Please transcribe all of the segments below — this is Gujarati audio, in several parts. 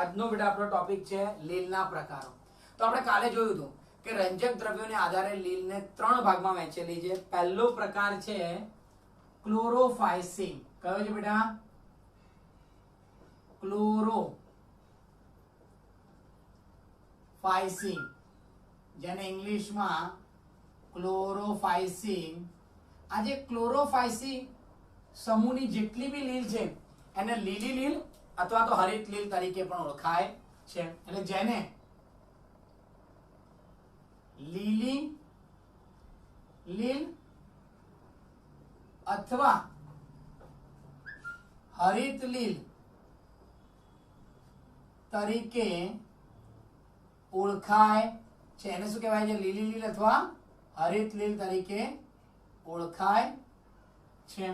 આજનો બેટા આપણો ટોપિક છે લીલના પ્રકારો। તો આપણે કાલે જોયું હતું કે રંજક દ્રવ્યોને આધારે લીલને 3 ભાગમાં વહેંચેલી છે। પહેલો પ્રકાર છે ક્લોરોફાયસિન। કયો છે બેટા? ક્લોરોફાયસિન, જેને ઇંગ્લિશમાં ક્લોરોફાયસિન। આ જે ક્લોરોફાયસિન સમૂહની જેટલી બી લીલ છે એને લીલી લીલ અથવા તો હરિત લીલ તરીકે પણ ઓળખાય છે। એટલે જેને લીલી લીલ અથવા હરિત લીલ તરીકે ઓળખાય છે। એને શું કહેવાય છે? લીલી લીલ અથવા હરિત લીલ તરીકે ઓળખાય છે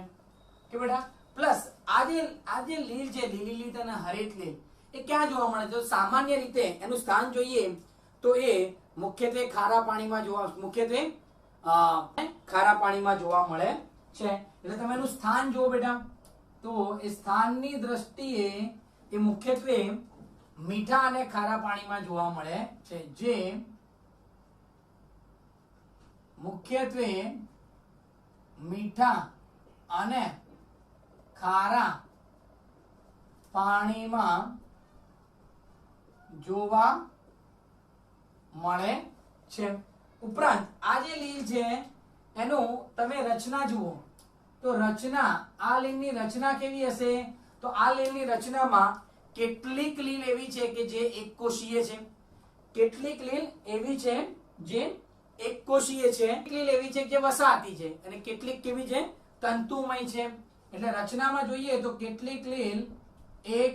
કે બેટા। પ્લસ આ જે લીલ છે, લીલી લીલ અને હરિત લીલ, એ ક્યાં જોવા મળે? તો સામાન્ય રીતે એનું સ્થાન જોઈએ તો એ મુખ્યત્વે ખારા પાણીમાં જોવા મળે છે। એટલે તમે એનું સ્થાન જુઓ બેટા, તો એ સ્થાનની દ્રષ્ટિએ એ મુખ્યત્વે મીઠા અને ખારા પાણીમાં જોવા મળે છે। જે મુખ્યત્વે મીઠા અને ખારા પાણીમાં જોવા મળે છે। ઉપરાંત આ જે લીલ છે એનું તમે રચના જુઓ તો રચના, આ લીલની રચના કેવી હશે? તો આ લીલની રચનામાં કેટલીક લીલ એવી છે કે જે એકકોષીય છે, કેટલીક લીલ એવી છે જે એકકોષીય છે, કેટલીક લીલ એવી છે જે વસાહતી છે, અને કેટલીક કેવી છે? તંતુમય છે। એટલે રચનામાં જોઈએ તો કેટલીક લીલ એક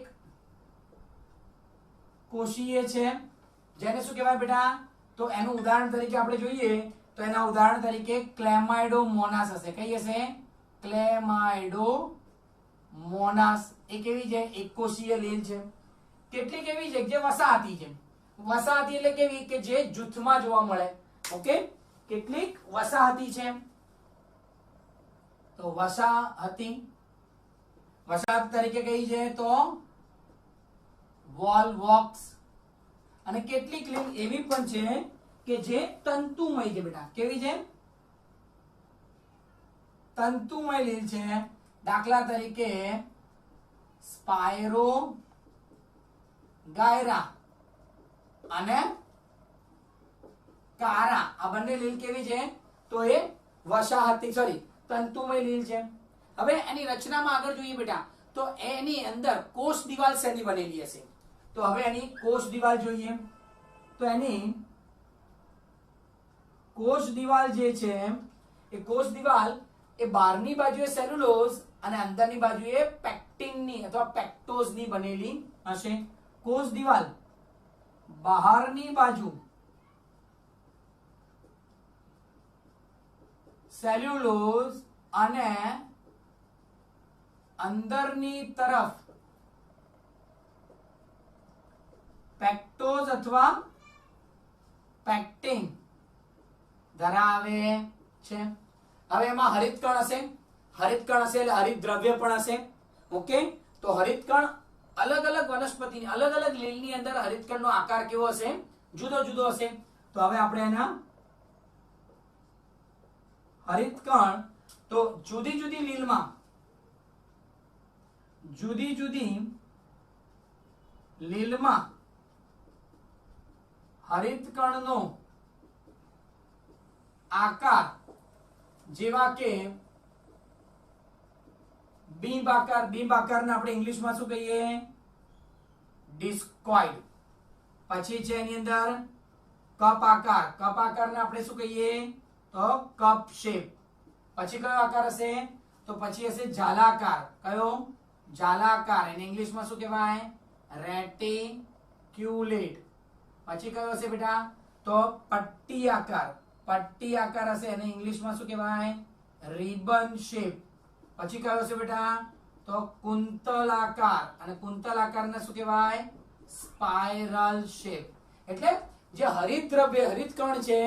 કોષીય છે, જેને શું કહેવાય બેટા? તો એનું ઉદાહરણ તરીકે આપણે જોઈએ તો એના ઉદાહરણ તરીકે ક્લેમાઇડોમોનાસ હશે। કઈ હશે? ક્લેમાઇડોમોનાસ। એ કેવી છે? એક કોષીય લીલ છે। કેટલીક એવી છે જે વસાહતી છે। વસાહતી એટલે કેવી? કે જે જૂથમાં જોવા મળે। ઓકે, કેટલીક વસાહતી છે તો વસાહતી તરીકે કઈ છે? તો વોલ્વોક્સ। અને કેટલીક લીલ એવી પણ છે કે જે તંતુમય છે બેટા। કેવી છે? તંતુમય લીલ છે। દાખલા તરીકે સ્પાયરોગાયરા અને કારા, આ બંને લીલ કેવી છે? તો એ તંતુમય લીલ છે। હવે એની રચનામાં આગળ જોઈએ બેટા તો એની અંદર કોષ દિવાલ શેની બનેલી હશે? તો હવે એની કોષ દિવાલ જોઈએ તો એની કોષ દિવાલ જે છે એ કોષ દિવાલ એ બહારની બાજુએ સેલ્યુલોઝ અને અંદરની બાજુએ પેક્ટિનની અથવા પેક્ટોઝની બનેલી હશે। કોષ દિવાલ બહારની બાજુ સેલ્યુલોઝ અને અંદરની તરફ પેક્ટોઝ અથવા પેક્ટિન ધરાવે છે। હવે એમાં હરિતકણ હશે, હરિતકણ હશે એટલે હરિત દ્રવ્ય પણ હશે। ઓકે, તો હરિતકણ અલગ અલગ વનસ્પતિની અલગ અલગ લીલની અંદર હરિતકણનો આકાર કેવો હશે? જુદો જુદો હશે। તો હવે આપણે એના હરિતકણ તો જુદી જુદી લીલમાં હરિતકણનો આકાર જેવા કે બીંબ આકાર, બીંબ આકારને આપણે ઇંગ્લિશમાં શું કહીએ? ડિસ્કોઇડ। પછી છે એની અંદર કપ આકાર, કપ આકારને આપણે શું કહીએ? તો કપ શેપ। પછી કયો આકાર હશે? તો પછી હશે જાલાકાર। કયો? જાલાકાર। એને ઇંગ્લિશમાં શું કહેવાય? રેટિક્યુલેટ। પછી કયો હશે બેટા? તો પટ્ટી આકાર, પટ્ટી આકાર હશે, એને ઇંગ્લિશમાં શું કહેવાય? Ribbon shape. પછી કયો હશે બેટા? તો કુંતલાકાર, અને કુંતલાકારને શું કહેવાય? Spiral shape. એટલે જે હરિત દ્રવ્ય, હરિતકણ છે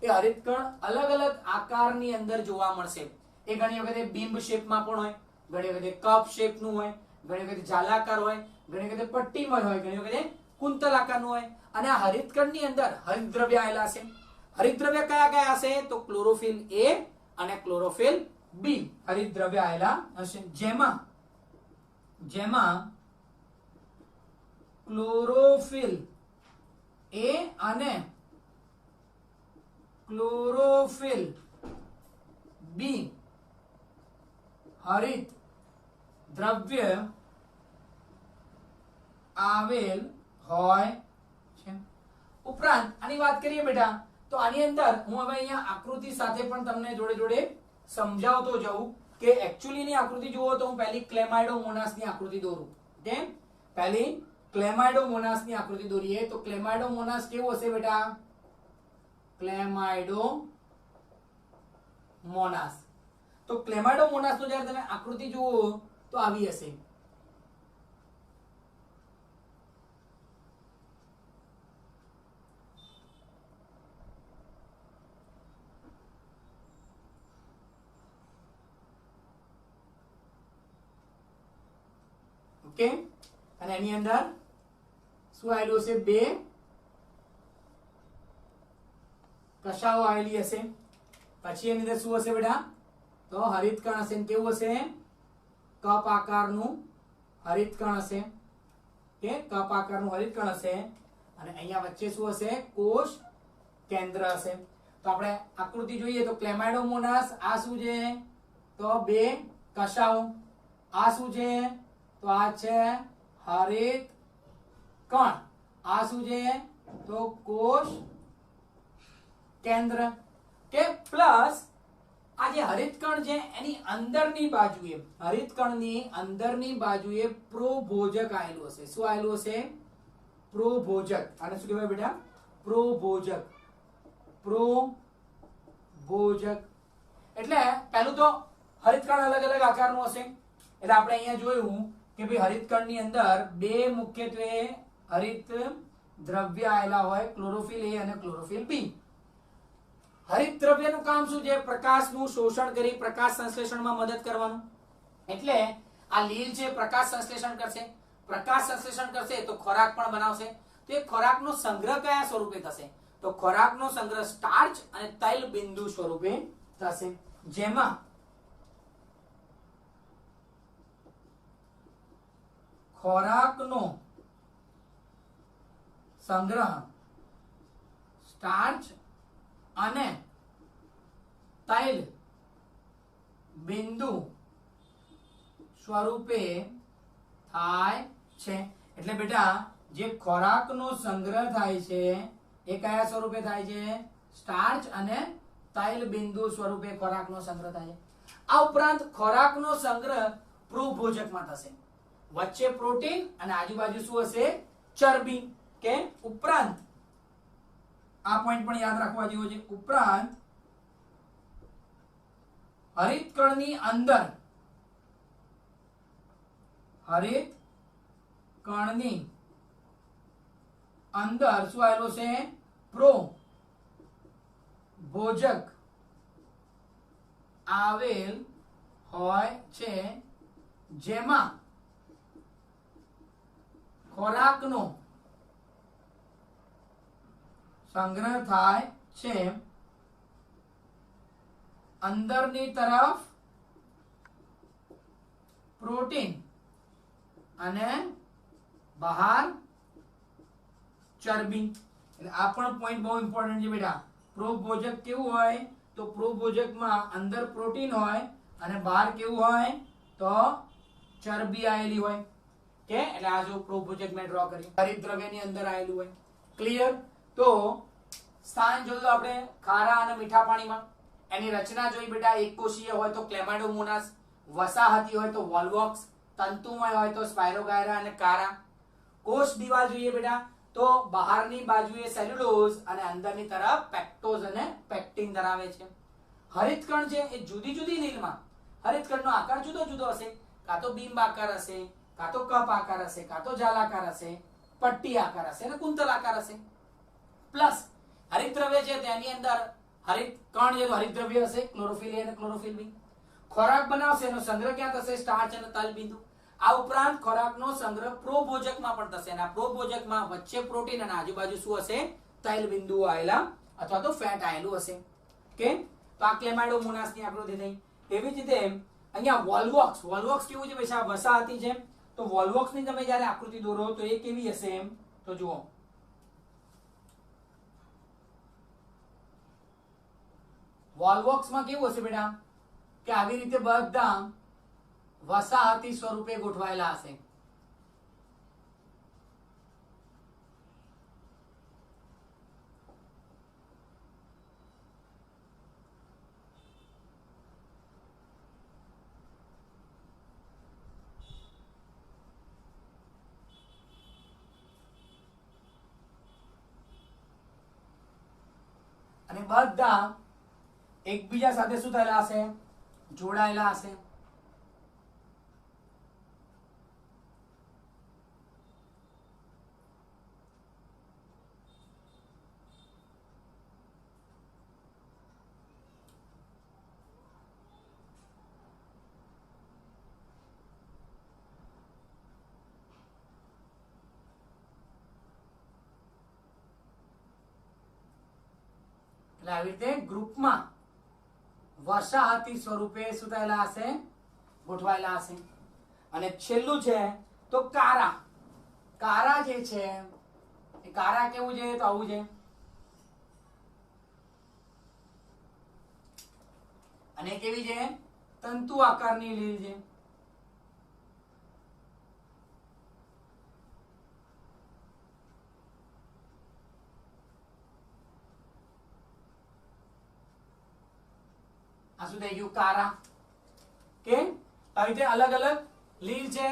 એ હરિતકણ અલગ અલગ આકારની અંદર જોવા મળશે। એ ઘણી વખતે બીંબ શેપમાં પણ હોય, ઘણી વખતે કપ શેપનું હોય, ઘણી વખતે જાલાકાર હોય, ઘણી વખતે પટ્ટીમય હોય, ઘણી વખતે કુંતલ આકારનું હોય. અને આ હરિતકણની અંદર હરિતદ્રવ્ય આવેલા છે. હરિતદ્રવ્ય કયા કયા હશે? તો ક્લોરોફિલ એ અને ક્લોરોફિલ બી હરિતદ્રવ્ય આવેલા હશે. જેમાં ક્લોરોફિલ એ અને ક્લોરોફિલ બી હરિત દ્રવ્ય આવેલ હોય છે. ઉપરાંત આની વાત કરીએ બેટા, તો આની અંદર હું હવે અહીંયા આકૃતિ સાથે પણ તમને જોડે જોડે સમજાવતો જાઉં કે એકચ્યુઅલી ની આકૃતિ જુઓ તો હું પહેલી ક્લેમાઇડોમોનાસ ની આકૃતિ દોરું. ઓકે, પહેલી ક્લેમાઇડોમોનાસ ની આકૃતિ દોરીએ તો ક્લેમાઇડોમોનાસ કેવું હશે બેટા? ક્લેમાઇડોમોનાસ. તો ક્લેમાઇડોમોનાસ નો જ્યારે તમે આકૃતિ જુઓ તો આવી હશે. ઓકે, અને એની અંદર શું આવેલું હશે? બે કશાઓ આવેલી હશે. પછી એની અંદર શું હશે બેટા? તો હરિતકણ હશે. કેવું હશે? કપ આકારનું હરિતકણ હશે. કે કપ આકારનું હરિતકણ હશે. અને અહીંયા વચ્ચે શું હશે? કોષ કેન્દ્ર હશે. તો આપણે આકૃતિ જોઈએ તો ક્લેમાઇડોમોનાસ આ શું છે? તો બે કશાઓ. આ શું છે? તો આ છે હરિતકણ. આ શું છે? તો કોષ કેન્દ્ર. કે પ્લસ આ જે હરિતકણ છે એની અંદરની બાજુએ, હરિતકણની અંદરની બાજુએ પ્રોભોજક આવેલું હશે. શું આવેલું હશે? પ્રોભોજક. આને શું કહેવાય બેટા? પ્રોભોજક. પ્રોભોજક એટલે પહેલું તો હરિતકણ અલગ અલગ આકારનું હશે. એટલે આપણે અહીંયા જોયું કે ભાઈ હરિતકણની અંદર બે મુખ્યત્વે હરિત દ્રવ્ય આવેલા હોય, ક્લોરોફિલ એ અને ક્લોરોફિલ બી. હરિત દ્રવ્યનું કામ શું છે? પ્રકાશનું શોષણ કરી પ્રકાશ સંશ્લેષણમાં મદદ કરવાનું. એટલે આ લીલ છે પ્રકાશ સંશ્લેષણ કરશે. પ્રકાશ સંશ્લેષણ કરશે તો ખોરાક પણ બનાવશે. તો એ ખોરાકનો સંગ્રહ કયા સ્વરૂપે થશે? તો ખોરાકનો સંગ્રહ સ્ટાર્ચ અને તૈલ બિંદુ સ્વરૂપે થશે. જેમાં ખોરાકનો સંગ્રહ સ્ટાર્ચ અને તૈલ બિંદુ સ્વરૂપે થાય છે. એટલે બેટા જે ખોરાકનો સંગ્રહ થાય છે એ કયા સ્વરૂપે થાય છે? સ્ટાર્ચ અને તૈલ બિંદુ સ્વરૂપે ખોરાકનો સંગ્રહ થાય છે. આ ઉપરાંત ખોરાકનો સંગ્રહ પ્રોભોજકમાં થશે. વચ્ચે પ્રોટીન અને આજુબાજુ શું હશે? ચરબી. કે ઉપરાંત આ પોઈન્ટ પણ યાદ રાખવા જેવો છે. ઉપરાંત હરિતકણની અંદર, હરિતકણની અંદર શું આવેલું છે? પ્રોભોજક આવેલ હોય છે. જેમાં ખોરાકનો સંગ્રહ થાય છે. અંદરની તરફ પ્રોટીન અને બહાર ચરબી. એટલે આ પણ પોઈન્ટ બહુ ઇમ્પોર્ટન્ટ છે બેટા. પ્રોભોજક કેવું હોય? તો પ્રોભોજકમાં અંદર પ્રોટીન હોય અને બહાર કેવું હોય? તો ચરબી આવેલી હોય. કે એટલે આ જો પ્રોભોજક મેં ડ્રો કર્યું હરિતદ્રવ્યની અંદર આવેલું હોય. ક્લિયર? તો સ્થાન જોયું આપણે ખારા અને મીઠા પાણીમાં. એની રચના જોઈ બેટા. એક કોષીય હોય તો ક્લેમાઇડોમોનાસ, વસાહતી હોય તો વોલ્વોક્સ, તંતુમય હોય તો સ્પાયરોગાયરા અને કારા. કોષ દીવાલ જોઈએ બેટા તો બહારની બાજુએ સેલ્યુલોઝ અને અંદરની તરફ પેક્ટોઝ અને પેક્ટિન ધરાવે છે. હરિતકણ છે એ જુદી જુદી લીલમાં હરિતકણનો આકાર જુદો જુદો હશે. કાં તો બિંબ આકાર હશે, કાં તો કપ આકાર હશે, કાં તો જાલાકાર હશે, પટ્ટી આકાર હશે અને કુંતલ આકાર હશે. પ્લસ હરિતદ્રવ્ય છે તેની અંદર હરિતકણ જે હરિતદ્રવ્ય હશે ક્લોરોફિલ એ અને ક્લોરોફિલ બી. ખોરાક બનાવશે એનો સંગ્રહ ક્યાં થશે? સ્ટાર્ચ અને તૈલ બિંદુ. આ ઉપરાંત ખોરાકનો સંગ્રહ પ્રોભોજકમાં પણ થશે અને આ પ્રોભોજકમાં વચ્ચે પ્રોટીન અને આજુબાજુ શું હશે તૈલ બિંદુઓ આવેલા અથવા તો ફેટ આવેલું હશે કે તો આ ક્લેમાઇડોમોનાસની આકૃતિ થઈ એવી જ રીતે અહીંયા વોલ્વોક્સ કેવું છે ભાઈ વસાહતી છે તો વોલ્વોક્સ ની તમે જ્યારે આકૃતિ દોરો તો એ કેવી હશે એમ તો જુઓ વોલ્વોક્સ માં કેવું હશે બેટા કે આવી રીતે બધા વસાહતી સ્વરૂપે ગોઠવાયેલા હશે અને બધા એકબીજા સાથે શું થયેલા હશે જોડાયેલા હશે એટલે આવી રીતે ગ્રુપમાં વસાહતી સ્વરૂપે શું થયેલા હશે ગોઠવાયેલા હશે અને છેલ્લું છે તો કારા જે છે એ કારા કેવું છે તો આવું છે અને કેવી છે તંતુ આકારની લીલ છે આ શું થઈ ગયું કારા કે આવી રીતે અલગ અલગ લીલ છે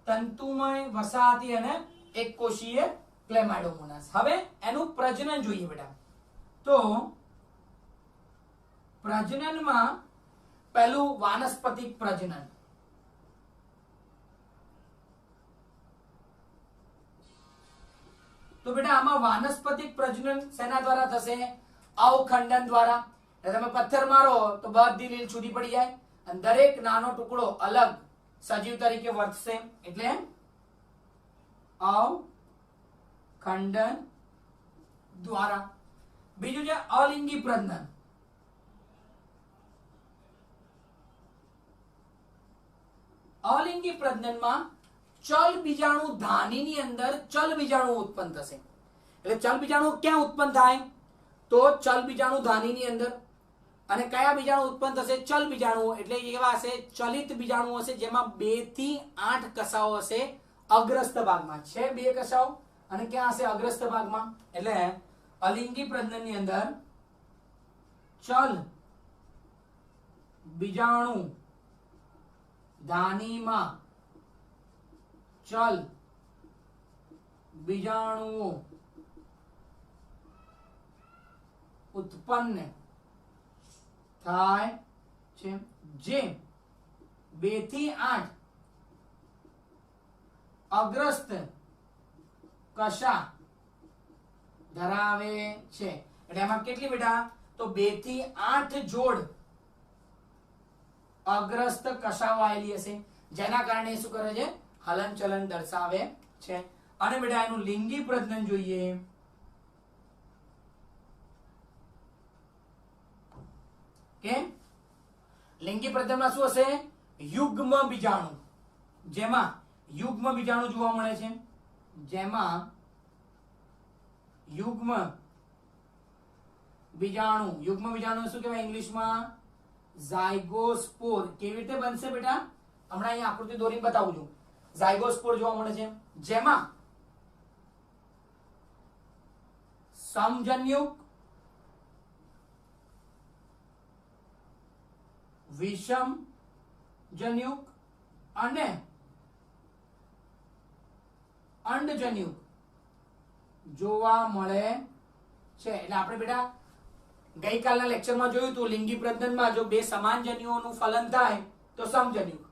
તંતુમય વસાહતી અને એક કોષીય ક્લેમાઇડોમોનાસ હવે એનું પ્રજનન જોઈએ બેટા તો પ્રજનનમાં પહેલું વાનસ્પતિક પ્રજનન તો બેટા આમાં વાનસ્પતિક પ્રજનન શેના દ્વારા થશે અવખંડન દ્વારા તમે પથ્થર મારો તો બધી લીલ છૂટી પડી જાય અને દરેક નાનો ટુકડો અલગ સજીવ તરીકે વર્તશે એટલે અવખંડન દ્વારા બીજું છે અલિંગી પ્રજનન અલિંગી પ્રજનનમાં ચલ બીજાણુ ધાનીની અંદર ચલ બીજાણુ ઉત્પન્ન થશે એટલે ચલ બીજાણુ ક્યાં ઉત્પન્ન થાય તો ચલ બીજાણુ ધાનીની અંદર અને કયા બીજાણુ ઉત્પન્ન થશે ચલ બીજાણુ એટલે એવા હશે ચલિત બીજાણુ હશે જેમાં 2 થી 8 કસાઓ હશે અગ્રસ્ત ભાગમાં છે 2 કસાઓ અને ક્યાં હશે અગ્રસ્ત ભાગમાં એટલે અલિંગી પ્રજનનની અંદર ચલ બીજાણુ ધાનીમાં ચલ બીજાણુઓ ઉત્પન્ન થાય છે જે 2 થી 8 અગ્રસ્ત કશા ધરાવે છે એટલે એમાં કેટલી બેટા તો 2 થી 8 જોડ અગ્રસ્ત કશાઓ આવેલી હશે જેના કારણે શું કરે છે હલનચલન દર્શાવે છે અને બેટા એનું લિંગી પ્રજનન જોઈએ કે લિંગી પ્રજનનમાં શું હશે યુગ્મ બીજાણુ જેમાં યુગ્મ બીજાણુ જોવા મળે છે જેમાં યુગ્મ બીજાણુ શું કહેવાય ઇંગ્લિશમાં ઝાયગોસ્પોર કેવી રીતે બનશે બેટા હમણાં અહીંયા આકૃતિ દોરીને બતાવું છું ઝાયગોસ્પોર જોવા મળે છે જેમાં સમજન્યુક વિષમ જન્યુક અને અંડજન્યુક જોવા મળે છે એટલે આપણે બેટા ગઈકાલના લેક્ચરમાં જોયું હતું લિંગી પ્રજનનમાં જો 2 સમાન જન્યુઓનું ફલન થાય તો સમજન્યુક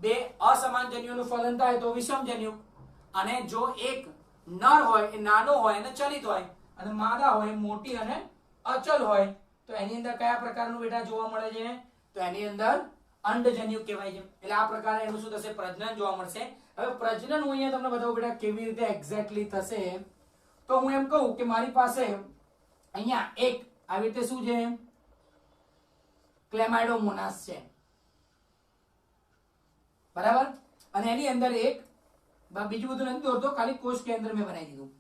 2 અસમાન જન્યુઓનું ફલન થાય તો વિષમ જન્યુક અને જો એક નર હોય એ નાનો હોય અને ચલિત હોય અને માદા હોય મોટી અને અચલ હોય તો એની અંદર કયા પ્રકારનું બેટા જોવા મળે છે તો એની અંદર અંડજન્યુક કહેવાય છે. એટલે આ પ્રકારે એનું શું થશે? પ્રજનન જોવા મળશે. હવે પ્રજનન હું અહીંયા તમને બતાવું બેટા કેવી રીતે એક્ઝેક્ટલી થશે. તો હું એમ કહું કે મારી પાસે અહીંયા એક આવી રીતે શું છે? ક્લેમાઇડોમોનાસ છે, બરાબર. અને એની અંદર એક બીજું બધું નથી દોરતો, ખાલી કોષ કેન્દ્ર મેં બનાવી દીધું.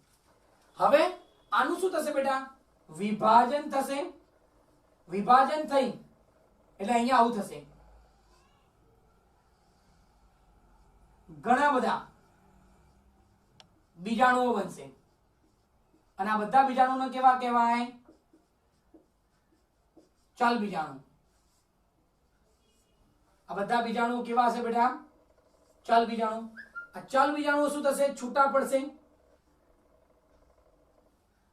હવે આનું શું થશે બેટા? વિભાજન થશે. વિભાજન થઈ એટલે અહીંયા આવું થશે. ઘણા બધા બીજાણુઓ બનશે અને આ બધા બીજાણુઓને કેવા કહેવાય? ચલ બીજાણુ. આ બધા બીજાણુઓ કેવા હશે બેટા? ચલ બીજાણુ. આ ચલ બીજાણુઓ શું થશે? છૂટા પડશે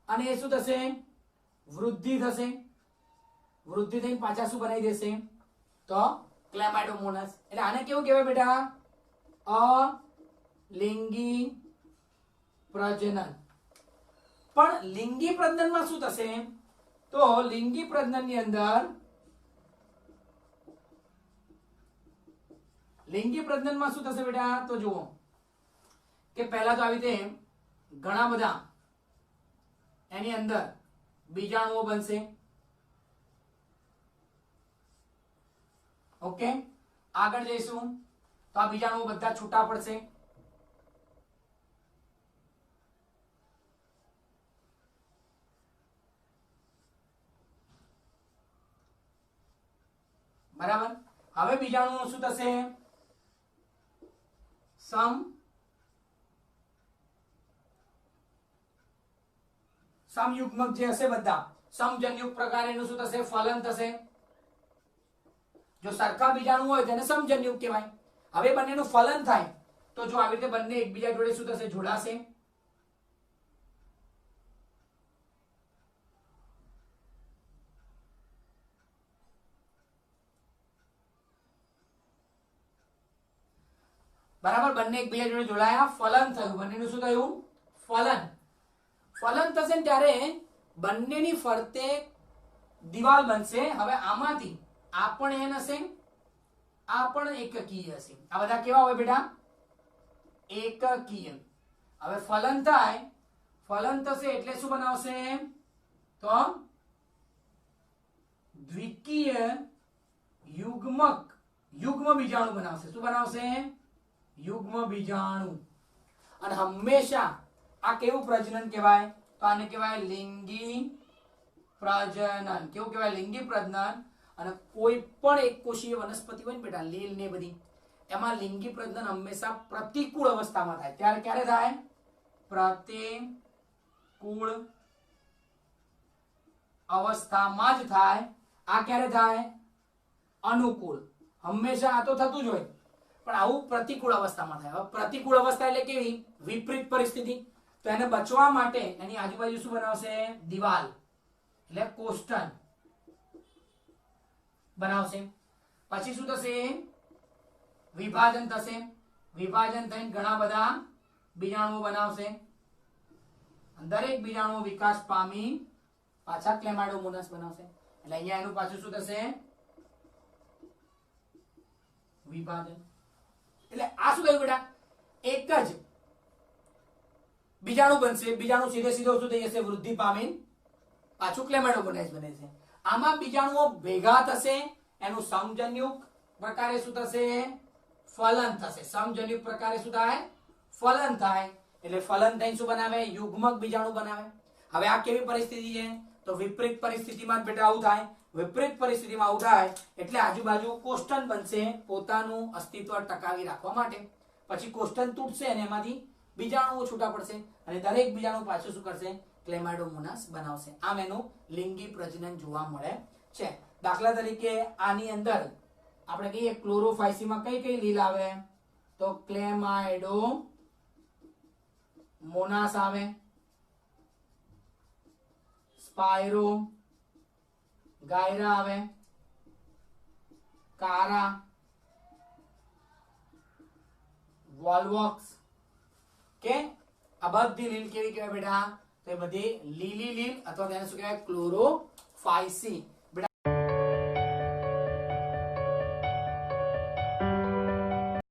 અને એ શું થશે? વૃદ્ધિ થશે. વૃદ્ધિ થઈને પાછા શું બનાવી દેશે? તો ક્લેમાઇડોમોનાસ. એટલે આને કેવું કહેવાય બેટા? અલિંગી પ્રજનન. પણ લિંગી પ્રજનનમાં શું થશે? તો લિંગી પ્રજનનની અંદર લિંગી પ્રજનનમાં શું થશે બેટા? તો જુઓ કે પહેલા તો આવી રીતે ઘણા બધા એની અંદર બીજાણુઓ બનશે. ઓકે, આગળ જઈશું તો આ બીજાણુઓ બધા છૂટા પડશે. બરાબર. હવે બીજાણુઓ શું થશે? સમયુગ્મક જે હશે બધા સમજન્યુક પ્રકારેનું શું થશે? ફલન થશે. જો સરખા બીજાણુ હોય તેને સમજન્યુક કહેવાય. હવે બંનેનું ફલન થાય તો જો આવી રીતે બંને એકબીજા જોડે શું થશે? જોડાશે. બરાબર. બંને એકબીજા જોડે જોડાયા, ફલન થયું. બંનેનું શું થયું? ફલન. ફલન થશે ને ત્યારે બંનેની ફરતે દિવાલ બનશે. હવે આમાંથી આ પણ એન હશે, આ પણ એકકીય હશે. આ બધા કેવા હોય બેટા? એકકીય. હવે ફલન થાય, ફલન થશે એટલે શું બનાવશે? તો દ્વિકીય યુગ્મક યુગ્મ બીજાણુ બનાવશે. શું બનાવશે? યુગ્મ બીજાણુ. અને હંમેશા આ કેવું પ્રજનન કહેવાય? તો આને કહેવાય લિંગી પ્રજનન. કેવું કહેવાય? લિંગી પ્રજનન. અને કોઈ પણ એક કોષીય વનસ્પતિ હોય ને બેટા, લીલ ને બધી, એમાં લિંગી પ્રજનન હંમેશા પ્રતિકૂળ અવસ્થામાં થાય. ત્યારે ક્યારે થાય? પ્રતિકૂળ અવસ્થામાં જ થાય. આ ક્યારે થાય? અનુકૂળ. હંમેશા આ તો થતું જ હોય પણ આવું પ્રતિકૂળ અવસ્થામાં થાય. હવે પ્રતિકૂળ અવસ્થા એટલે કેવી? વિપરીત પરિસ્થિતિ. તો એને બચવા માટે એની આજુબાજુ શું બનાવશે? દિવાલ એટલે કોષ્ટન બનાવશે. પછી શું થશે? વિભાજન થશે. વિભાજન થઈને ઘણા બધા બીજાણુઓ બનાવશે. દરેક બીજાણુ વિકાસ પામી પાછા ક્લેમાઇડોમોનાસ બનાવશે. એટલે અહીંયા એનું પાછું શું થશે? વિભાજન. એટલે આ શું થયું બેટા? એક જ બીજાણુ બનશે. બીજાણુ સીધે સીધો શું થઈ જશે? વૃદ્ધિ પામી પાછું ક્લેમાઇડોમોનાસ બને છે. આમાં બીજાણુઓ ભેગા થશે. એનું સમજન્યુક પ્રકારે શું થશે? ફલન થશે. સમજન્યુક પ્રકારે શું થાય? ફલન થાય. એટલે ફલન થઈને શું બનાવે? યુગ્મક બીજાણુ બનાવે. હવે આ કેવી પરિસ્થિતિ છે? તો વિપરીત પરિસ્થિતિમાં જ બેટા આવું થાય. વિપરીત પરિસ્થિતિમાં આવું થાય એટલે આજુબાજુ કોષ્ટન બનશે પોતાનું અસ્તિત્વ ટકાવી રાખવા માટે. પછી કોષ્ટન તૂટશે અને એમાંથી બીજાણુઓ છૂટા પડશે અને દરેક બીજાણુ પાછું શું કરશે? ક્લેમાઇડોમોનાસ બનાવશે. આમ એનું લિંગી પ્રજનન જોવા મળે છે. દાખલા તરીકે આની અંદર આપણે કહીએ ક્લોરોફાયસીમાં કઈ કઈ લીલ આવે? તો ક્લેમાઇડોમોનાસ આવે, સ્પાયરો ગાયરા આવે, કારા, વોલ્વોક્સ. કે આ બધી લીલ કેવી કહેવાય બેટા? તો એ બધી લીલી લીલ અથવા તેને શું કહેવાય? ક્લોરોફાયસી.